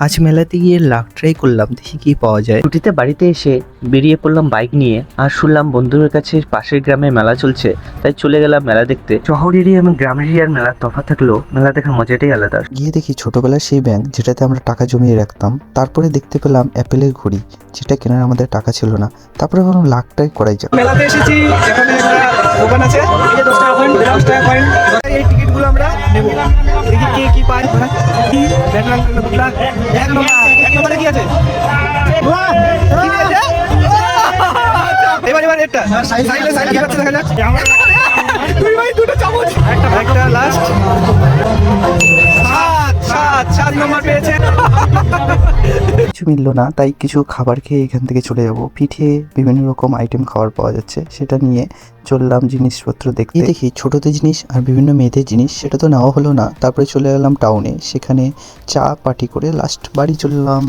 আজ মেলাতে গিয়ে লাক ট্রাই করলাম, দেখি কি পাওয়া যায়। ছুটিতে বাড়িতে এসে বেরিয়ে পড়লাম বাইক নিয়ে, আর শুনলাম বন্ধুদের কাছে পাশের গ্রামে মেলা চলছে, তাই চলে গেলাম মেলা দেখতে। শহর এরিয়া এবং গ্রাম এরিয়ার মেলার তফাৎ থাকলেও মেলা দেখার মজাটাই আলাদা। গিয়ে দেখি ছোটবেলার সেই ব্যাংক যেটাতে আমরা টাকা জমিয়ে রাখতাম। তারপরে দেখতে পেলাম অ্যাপেলের ঘড়ি, যেটা কেনার আমাদের টাকা ছিল না। তারপরে ভাবলাম লাখ টাকা করাই যাক। মেলাতে এসেছি, এখানে একটা দোকান আছে, এই যে 10 টাকা কয়েন, 10 টাকা কয়েন, এই টিকিটগুলো আমরা নেব। দেখি কে কি পায়। কি ব্যাটম্যান এক নম্বরে কি আছে? কি আছে? এবার এটা সাইলে কি আছে দেখা যাক। তুই ভাই দুটো চামচ, একটা লাস্ট 7 নম্বর পেয়েছে। কিছু মিললো না, তাই কিছু খাবার খেয়ে এখান থেকে চলে যাব। পিঠে বিভিন্ন রকম আইটেম খাবার পাওয়া যাচ্ছে, সেটা নিয়ে চললাম জিনিসপত্র দেখতে। দেখি ছোটদের জিনিস আর বিভিন্ন মেয়েদের জিনিস, সেটা তো নেওয়া হলো না। তারপরে চলে গেলাম টাউনে, সেখানে চা পার্টি করে লাস্ট বাড়ি চললাম।